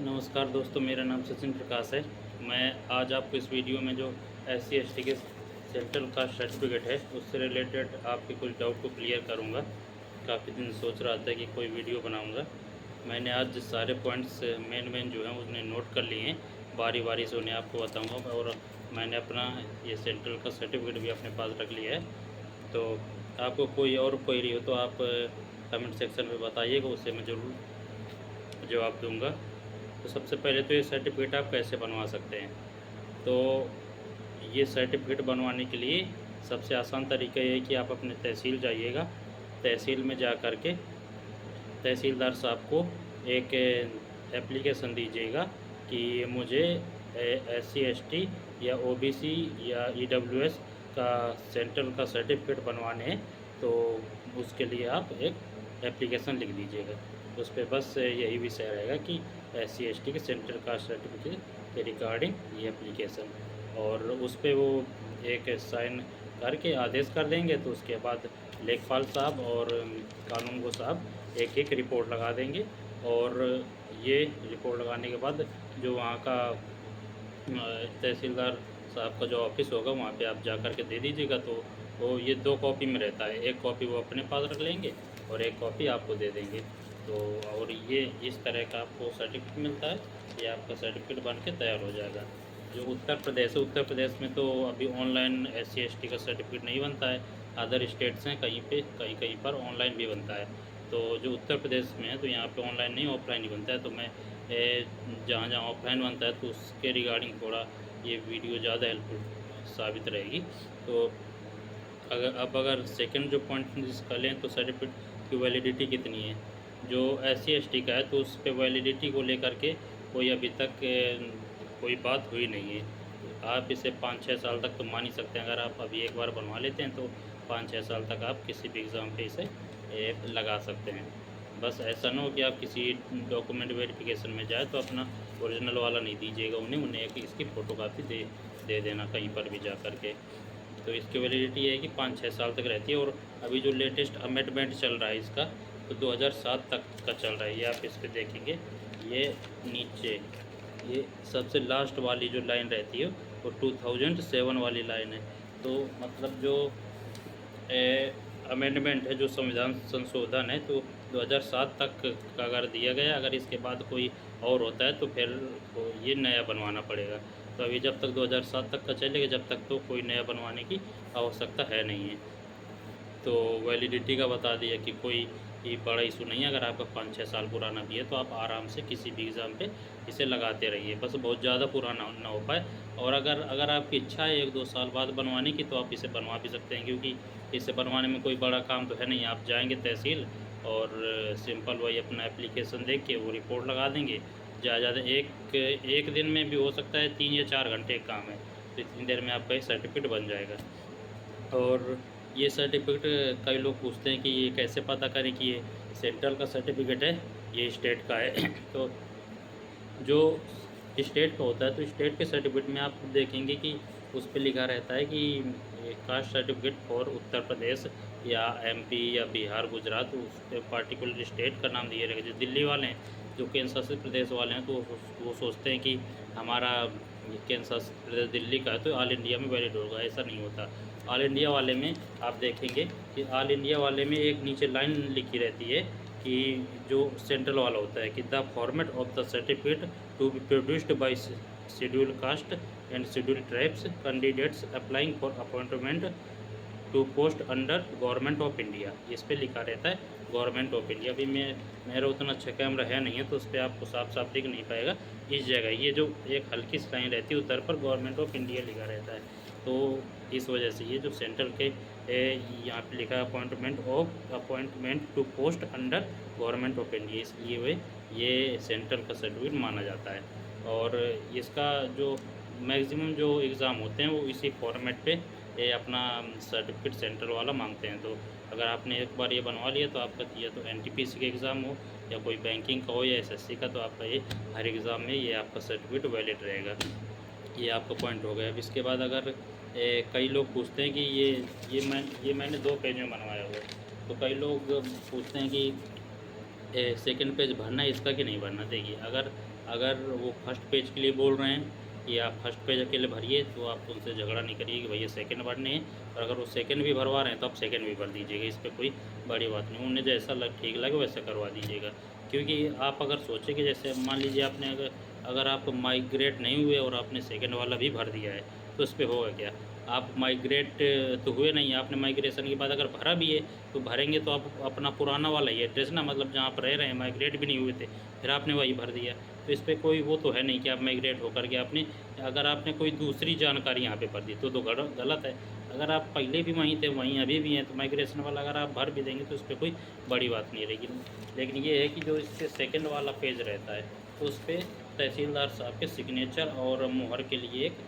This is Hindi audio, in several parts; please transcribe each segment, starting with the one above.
नमस्कार दोस्तों, मेरा नाम सचिन प्रकाश है। मैं आज आपको इस वीडियो में जो SC/ST के सेंट्रल कास्ट सर्टिफिकेट है उससे रिलेटेड आपके कुछ डाउट को क्लियर करूंगा। काफ़ी दिन सोच रहा था कि कोई वीडियो बनाऊंगा। मैंने आज सारे पॉइंट्स मेन जो हैं उन्हें नोट कर लिए हैं। बारी बारी से उन्हें आपको बताऊँगा। और मैंने अपना ये सेंट्रल का सर्टिफिकेट भी अपने पास रख लिया है। तो आपको कोई और क्वेरी हो तो आप कमेंट सेक्शन में बताइएगा, उससे मैं ज़रूर जवाब दूंगा। तो सबसे पहले तो ये सर्टिफिकेट आप कैसे बनवा सकते हैं। तो ये सर्टिफिकेट बनवाने के लिए सबसे आसान तरीका ये है कि आप अपने तहसील जाइएगा। तहसील में जा कर के तहसीलदार साहब को एक एप्लीकेशन दीजिएगा कि मुझे SC/ST या OBC या EWS का सेंट्रल का सर्टिफिकेट बनवाने हैं। तो उसके लिए आप एक एप्लीकेशन लिख दीजिएगा। उस पर बस यही विषय रहेगा कि SC/ST के सेंट्रल कास्ट सर्टिफिकेट के रिगार्डिंग ये एप्लीकेशन, और उस पर वो एक साइन करके आदेश कर देंगे। तो उसके बाद लेखपाल साहब और कानूनगो साहब एक एक रिपोर्ट लगा देंगे। और ये रिपोर्ट लगाने के बाद जो वहाँ का तहसीलदार साहब का जो ऑफिस होगा वहाँ पे आप जा कर के दे दीजिएगा। तो वो ये 2 कॉपी में रहता है, एक कॉपी वो अपने पास रख लेंगे और एक कॉपी आपको दे देंगे। तो और ये इस तरह का आपको सर्टिफिकेट मिलता है। ये आपका सर्टिफिकेट बन के तैयार हो जाएगा। जो उत्तर प्रदेश है, उत्तर प्रदेश में तो अभी ऑनलाइन SC/ST का सर्टिफिकेट नहीं बनता है। अदर स्टेट्स हैं, कहीं पे कहीं कहीं पर ऑनलाइन भी बनता है। तो जो उत्तर प्रदेश में है तो यहाँ पे ऑनलाइन नहीं, ऑफलाइन ही बनता है। तो मैं जहाँ जहाँ ऑफलाइन बनता है तो उसके रिगार्डिंग थोड़ा ये वीडियो ज़्यादा हेल्पफुल साबित रहेगी। तो अगर सेकंड जो पॉइंट कर लें तो सर्टिफिकेट की वैलिडिटी कितनी है। जो SC/ST का है तो उस पर वैलिडिटी को लेकर के कोई अभी तक कोई बात हुई नहीं है। आप इसे 5-6 साल तक तो मान ही सकते हैं। अगर आप अभी एक बार बनवा लेते हैं तो 5-6 साल तक आप किसी भी एग्ज़ाम पे इसे लगा सकते हैं। बस ऐसा ना हो कि आप किसी डॉक्यूमेंट वेरिफिकेशन में जाए तो अपना ओरिजिनल वाला नहीं दीजिएगा उन्हें एक इसकी फ़ोटोकॉपी दे देना कहीं पर भी जा कर के। तो इसकी वैलिडिटी ये है कि 5-6 साल तक रहती है। और अभी जो लेटेस्ट अमेंडमेंट चल रहा है इसका तो 2007 तक का चल रहा है। ये आप इस पर देखेंगे, ये नीचे ये सबसे लास्ट वाली जो लाइन रहती है वो 2007 वाली लाइन है। तो मतलब जो अमेंडमेंट है, जो संविधान संशोधन है, तो 2007 तक का अगर दिया गया, अगर इसके बाद कोई और होता है तो फिर ये नया बनवाना पड़ेगा। तो अभी जब तक 2007 तक का चलेगा, जब तक तो कोई नया बनवाने की आवश्यकता है नहीं है। तो वैलिडिटी का बता दिया कि कोई ये बड़ा इशू नहीं है। अगर आपका 5-6 साल पुराना भी है तो आप आराम से किसी भी एग्ज़ाम पे इसे लगाते रहिए, बस बहुत ज़्यादा पुराना ना हो पाए। और अगर आपकी इच्छा है 1-2 साल बाद बनवाने की तो आप इसे बनवा भी सकते हैं, क्योंकि इसे बनवाने में कोई बड़ा काम तो है नहीं। आप जाएंगे तहसील और सिंपल वही अपना एप्लीकेशन देख के वो रिपोर्ट लगा देंगे। ज़्यादा एक दिन में भी हो सकता है, 3 या 4 घंटे का काम है। तो इतनी देर में आपका एक सर्टिफिकेट बन जाएगा। और ये सर्टिफिकेट कई लोग पूछते हैं कि ये कैसे पता करें कि ये सेंट्रल का सर्टिफिकेट है, ये स्टेट का है। तो जो स्टेट का होता है तो स्टेट के सर्टिफिकेट में आप देखेंगे कि उस पर लिखा रहता है कि caste certificate for Uttar Pradesh या MP या बिहार, गुजरात, उस पर पार्टिकुलर स्टेट का नाम दिया रहेगा। जो दिल्ली वाले हैं, जो केंद्र शासित प्रदेश वाले हैं, तो वो सोचते हैं कि हमारा केंद्र शासित प्रदेश दिल्ली का है तो ऑल इंडिया में वैलिड होगा। ऐसा नहीं होता। ऑल इंडिया वाले में आप देखेंगे कि ऑल इंडिया वाले में एक नीचे लाइन लिखी रहती है कि जो सेंट्रल वाला होता है कि the format of the certificate to be produced by schedule caste and schedule tribes candidates applying for appointment to post under government of India. इस पर लिखा रहता है गवर्नमेंट ऑफ इंडिया। अभी मेरा उतना अच्छा कैमरा है नहीं है तो उस पर आपको साफ साफ दिख नहीं पाएगा। इस जगह ये जो एक हल्की सी लाइन रहती है उधर पर गवर्नमेंट ऑफ इंडिया लिखा रहता है। तो इस वजह से ये जो सेंट्रल के यहाँ पे लिखा है appointment to post under government of India, इसलिए वे ये सेंट्रल का सर्टिफिकेट माना जाता है। और इसका जो मैक्सिमम जो एग्ज़ाम होते हैं वो इसी फॉर्मेट पे ये अपना सर्टिफिकेट सेंटर वाला मांगते हैं। तो अगर आपने एक बार ये बनवा लिया तो आपका या तो NTPC का एग्ज़ाम हो या कोई बैंकिंग का हो या SSC का, तो आपका ये हर एग्ज़ाम में ये आपका सर्टिफिकेट वैलिड रहेगा। ये आपका पॉइंट हो गया। अब इसके बाद अगर कई लोग पूछते हैं कि ये मैंने 2 पेज में बनवाया हुआ है। तो कई लोग पूछते हैं कि सेकंड पेज भरना है इसका कि नहीं भरना। देखिए अगर अगर वो फर्स्ट पेज के लिए बोल रहे हैं कि आप फर्स्ट पेज अकेले भरिए, तो आप उनसे झगड़ा नहीं करिए कि भैया सेकंड भरने हैं, और अगर वो सेकंड भी भरवा रहे हैं तो आप सेकंड भी भर दीजिएगा। इस पर कोई बड़ी बात नहीं, उन्हें जैसा ठीक लगे वैसा करवा दीजिएगा। क्योंकि आप अगर सोचें कि जैसे मान लीजिए आपने अगर अगर आप माइग्रेट नहीं हुए और आपने सेकंड वाला भी भर दिया है, तो उस पर होगा क्या। आप माइग्रेट तो हुए नहीं, आपने माइग्रेशन के बाद अगर भरा भी है तो भरेंगे तो आप अपना पुराना वाला ही एड्रेस ना, मतलब जहाँ पर रह रहे हैं, माइग्रेट भी नहीं हुए थे, फिर आपने वही भर दिया। तो इस पर कोई वो तो है नहीं कि आप माइग्रेट होकर के आपने, अगर आपने कोई दूसरी जानकारी यहाँ पे भर दी तो गलत है। अगर आप पहले भी वहीं थे, वहीं अभी भी हैं, तो माइग्रेशन वाला अगर आप भर भी देंगे तो उस पर कोई बड़ी बात नहीं रहेगी। लेकिन ये है कि जो इसके सेकंड वाला पेज रहता है, तो उस पर तहसीलदार साहब के सिग्नेचर और मुहर के लिए एक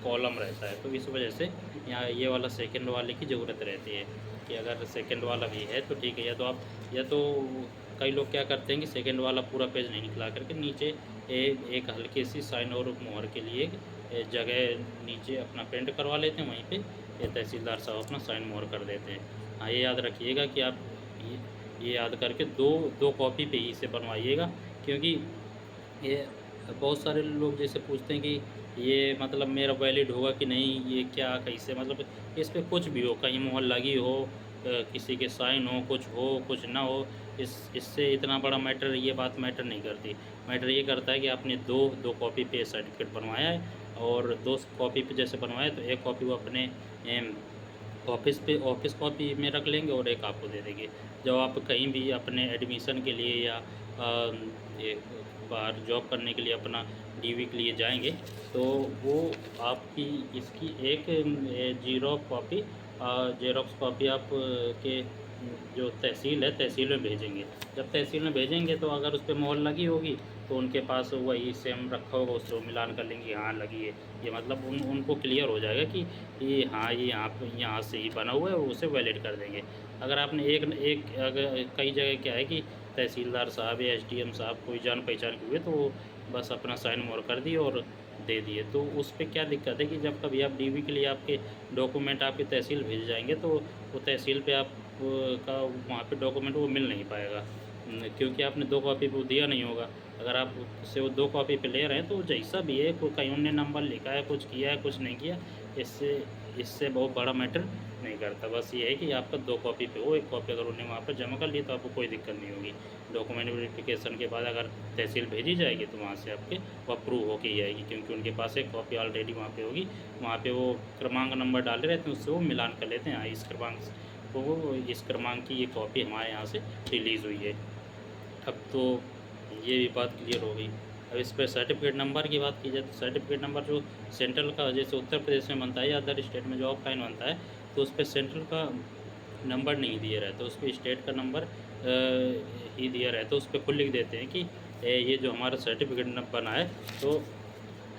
कॉलम रहता है। तो इस वजह से यहाँ ये वाला सेकंड वाले की ज़रूरत रहती है कि अगर सेकंड वाला भी है तो ठीक है। या तो कई लोग क्या करते हैं कि सेकंड वाला पूरा पेज नहीं निकला करके नीचे एक हल्की सी साइन और मुहर के लिए एक जगह नीचे अपना प्रिंट करवा लेते हैं, वहीं पे ये तहसीलदार साहब अपना साइन मोहर कर देते हैं। हाँ, ये याद रखिएगा कि आप ये याद करके दो दो कॉपी पे ही इसे बनवाइएगा। क्योंकि ये बहुत सारे लोग जैसे पूछते हैं कि ये मतलब मेरा वैलिड होगा कि नहीं, ये क्या कैसे, मतलब इस पे कुछ भी हो, कहीं मोहर लगी हो, किसी के साइन हो कुछ ना हो, इससे इतना बड़ा मैटर, ये बात मैटर नहीं करती। मैटर ये करता है कि आपने दो कॉपी पे सर्टिफिकेट बनवाया है, और दो कॉपी पे जैसे बनवाया तो एक कॉपी वो अपने ऑफिस कॉपी में रख लेंगे और एक आपको दे देंगे। जब आप कहीं भी अपने एडमिशन के लिए या ये बाहर जॉब करने के लिए अपना डीवी के लिए जाएंगे, तो वो आपकी इसकी एक जेरोक्स कॉपी आप के जो तहसील है, तहसील में भेजेंगे। जब तहसील में भेजेंगे तो अगर उस पर मोहर लगी होगी तो उनके पास वही सेम रखा होगा, उससे वो मिलान कर लेंगे, हाँ लगी है। ये मतलब उनको क्लियर हो जाएगा कि ये हाँ, ये यहाँ से ही बना हुआ है, वो उसे वैलिड कर देंगे। अगर आपने एक अगर कई जगह क्या है कि तहसीलदार साहब या एसडीएम साहब कोई जान पहचान के हुए तो वो बस अपना साइन मोहर कर दिए और दे दिए, तो उस पर क्या दिक्कत है कि जब कभी आप डीवी के लिए आपके डॉक्यूमेंट आपके तहसील भेज जाएंगे तो वो तहसील पे आप का वहाँ पे डॉक्यूमेंट वो मिल नहीं पाएगा, क्योंकि आपने दो कॉपी पे दिया नहीं होगा। अगर आप से वो दो कॉपी पे ले रहे हैं तो जैसा भी है, कोई कहीं उन्होंने नंबर लिखा है, कुछ किया है, कुछ नहीं किया, इससे इससे बहुत बड़ा मैटर नहीं करता। बस ये है कि आपका दो कॉपी पे हो, एक कॉपी अगर उन्हें वहाँ पर जमा कर ली तो आपको कोई दिक्कत नहीं होगी। डॉक्यूमेंट वेरिफिकेशन के बाद अगर तहसील भेजी जाएगी तो वहाँ से आपके वो अप्रूव होके ही आएगी, क्योंकि उनके पास एक कॉपी ऑलरेडी वहाँ पे होगी। वहाँ पे वो क्रमांक नंबर डाले रहते हैं, उससे वो मिलान कर लेते हैं, हाँ इस क्रमांक वो इस क्रमांक की ये कॉपी हमारे यहाँ से रिलीज़ हुई है। अब तो ये भी बात क्लियर हो गई। अब इस पर सर्टिफिकेट नंबर की बात की जाए तो सर्टिफिकेट नंबर जो सेंट्रल का जैसे उत्तर प्रदेश में बनता है या अदर स्टेट में जो ऑफलाइन बनता है, तो उस पर सेंट्रल का नंबर नहीं दिया रहता, उस पर स्टेट का नंबर ही दिया रहता है। उस पर खुद लिख देते हैं कि ये जो हमारा सर्टिफिकेट बना है। तो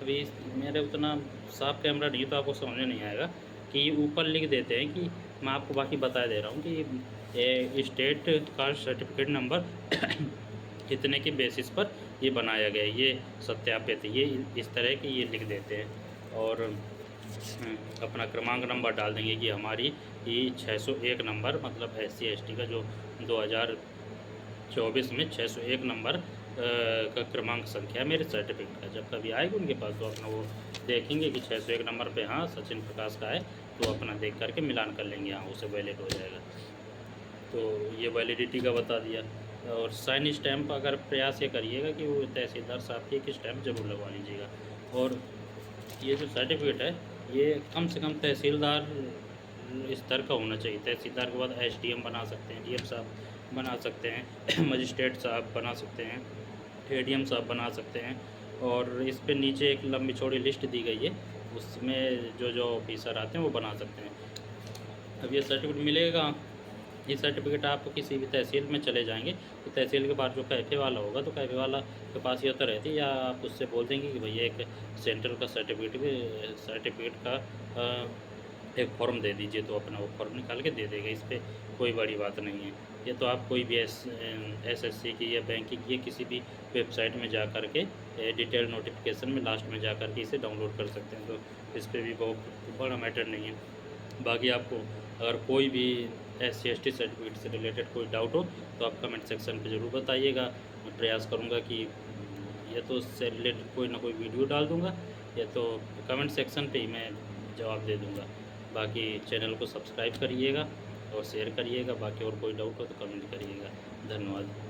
अभी मेरे उतना साफ कैमरा नहीं तो आपको समझ में नहीं आएगा कि ऊपर लिख देते हैं कि मैं आपको बाकी बता दे रहा हूँ कि स्टेट का सर्टिफिकेट नंबर इतने की बेसिस पर ये बनाया गया है, ये सत्यापित, ये इस तरह की ये लिख देते हैं। और अपना क्रमांक नंबर डाल देंगे कि हमारी ये 601 नंबर, मतलब SC ST का जो 2024 में 601 नंबर का क्रमांक संख्या मेरे सर्टिफिकेट का। जब कभी आएगी उनके पास तो अपना वो देखेंगे कि 601 नंबर पे हाँ सचिन प्रकाश का है, तो अपना देख करके मिलान कर लेंगे, हाँ उसे वैलिड हो जाएगा। तो ये वैलिडिटी का बता दिया। और साइन स्टैम्प अगर प्रयास ये करिएगा कि वो तहसीलदार साहब की एक स्टैम्प जरूर लगवा लीजिएगा। और ये जो सर्टिफिकेट है ये कम से कम तहसीलदार स्तर का होना चाहिए। तहसीलदार के बाद SDM बना सकते हैं, DM साहब बना सकते हैं, मजिस्ट्रेट साहब बना सकते हैं, ADM साहब बना सकते हैं। और इस पे नीचे एक लंबी चौड़ी लिस्ट दी गई है, उसमें जो जो ऑफिसर आते हैं वो बना सकते हैं। अब ये सर्टिफिकेट मिलेगा, ये सर्टिफिकेट आप किसी भी तहसील में चले जाएंगे तो तहसील के पास जो कैफ़े वाला होगा तो कैफ़े वाला के पास ये तो रहती है, या आप उससे बोल देंगे कि भैया एक सेंट्रल का सर्टिफिकेट का एक फॉर्म दे दीजिए, तो अपना वो फॉर्म निकाल के दे देगा। इस पर कोई बड़ी बात नहीं है। ये तो आप कोई भी SSC की या बैंकिंग की किसी भी वेबसाइट में जा कर के डिटेल नोटिफिकेशन में लास्ट में जा कर के इसे डाउनलोड कर सकते हैं, तो इस पर भी बहुत बड़ा मैटर नहीं है। बाकी आपको अगर कोई भी SC/ST सर्टिफिकेट से रिलेटेड कोई डाउट हो तो आप कमेंट सेक्शन पे ज़रूर बताइएगा। मैं प्रयास करूँगा कि या तो उससे रिलेटेड कोई ना कोई वीडियो डाल दूँगा या तो कमेंट सेक्शन पे ही मैं जवाब दे दूँगा। बाकी चैनल को सब्सक्राइब करिएगा और शेयर करिएगा। बाकी और कोई डाउट हो तो कमेंट करिएगा। धन्यवाद।